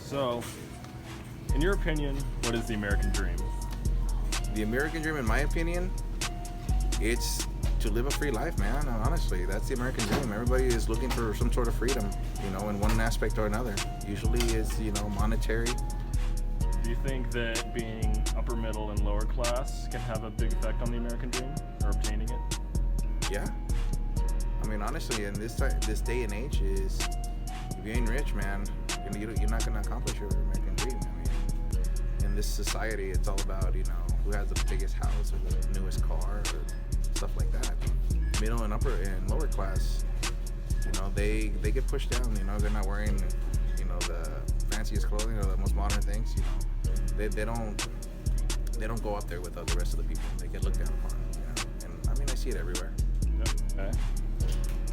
So, in your opinion, what is the American dream? The American dream, in my opinion, it's to live a free life, man. Honestly, that's the American dream. Everybody is looking for some sort of freedom, in one aspect or another. Usually is, monetary. Do you think that being upper middle and lower class can have a big effect on the American dream, or obtaining it? Yeah. I mean, honestly, in this day and age, is if you ain't rich, man, you're not going to accomplish your American dream. I mean, in this society, it's all about, who has the biggest house or the newest car or stuff like that. Middle and upper and lower class, they get pushed down. They're not wearing, the fanciest clothing or the most modern things. They don't go up there with the rest of the people. They get looked down upon. And I mean, I see it everywhere. Yep.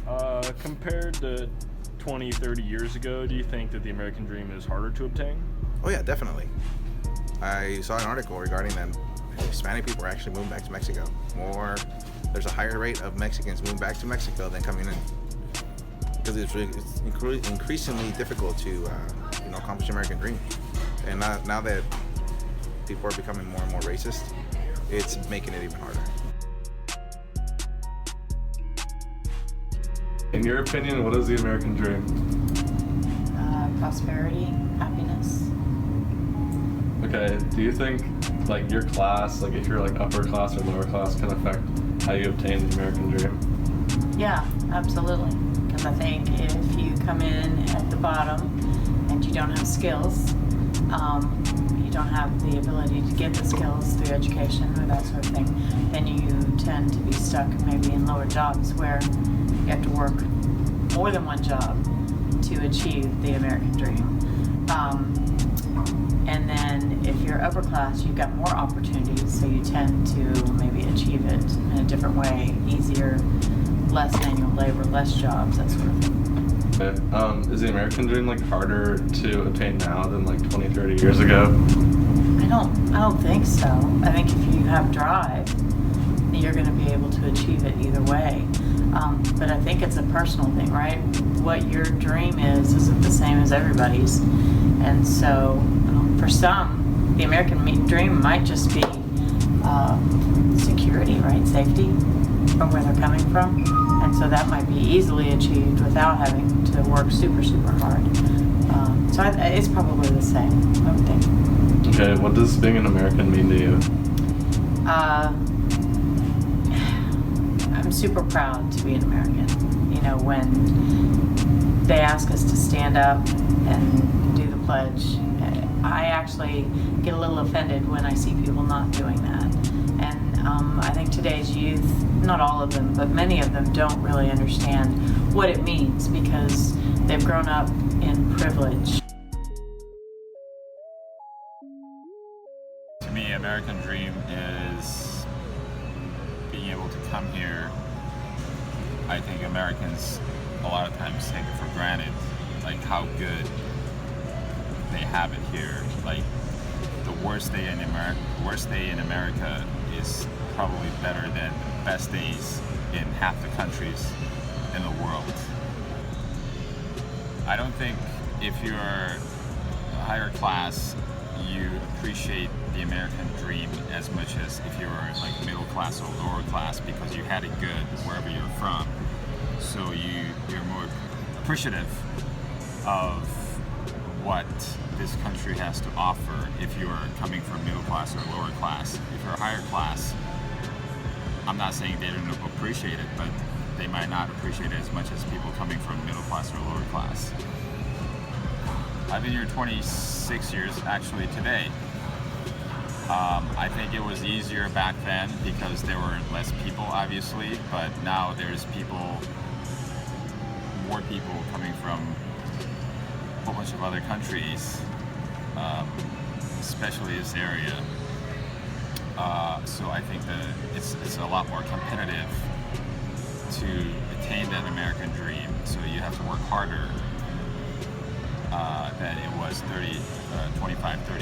Okay. Compared to 20, 30 years ago, do you think that the American dream is harder to obtain? Oh yeah, definitely. I saw an article regarding that Hispanic people are actually moving back to Mexico. There's a higher rate of Mexicans moving back to Mexico than coming in, because it's increasingly difficult to accomplish the American dream. And now that people are becoming more and more racist, it's making it even harder. In your opinion, what is the American dream? Prosperity, happiness. Okay, do you think your class, if you're upper class or lower class, can affect how you obtain the American dream? Yeah, absolutely. Because I think if you come in at the bottom and you don't have skills, you don't have the ability to get the skills through education or that sort of thing, then you tend to be stuck maybe in lower jobs where you have to work more than one job to achieve the American dream. And then if you're upper class, you've got more opportunities, so you tend to maybe achieve it in a different way, easier, less manual labor, less jobs, that sort of thing. Okay. Is the American dream harder to attain now than 20, 30 years ago? I don't think so. I think if you have drive, you're going to be able to achieve it either way. But I think it's a personal thing, right? What your dream isn't the same as everybody's. And so for some, the American dream might just be security, right? Safety, from where they're coming from. And so that might be easily achieved without having to work super, super hard. So it's probably the same, I would think. Okay, what does being an American mean to you? I'm super proud to be an American. When they ask us to stand up and do the pledge, I actually get a little offended when I see people not doing that. And I think today's youth, not all of them, but many of them don't really understand what it means because they've grown up in privilege. To me, American dream is being able to come here. I think Americans a lot of times take it for granted, how good they have it here. The worst day in America is probably better than the best days in half the countries in the world. I don't think if you're a higher class, you appreciate the American dream as much as if you were middle class or lower class, because you had it good wherever you're from. So you're more appreciative of what this country has to offer if you're coming from middle class or lower class. If you're a higher class, I'm not saying they don't appreciate it, but they might not appreciate it as much as people coming from middle class or lower class. I've been here 26 years actually today. I think it was easier back then because there were less people, obviously, but now there's more people coming from a whole bunch of other countries, especially this area. So I think that it's a lot more competitive to attain that American dream. So you have to work harder than it was 25, 30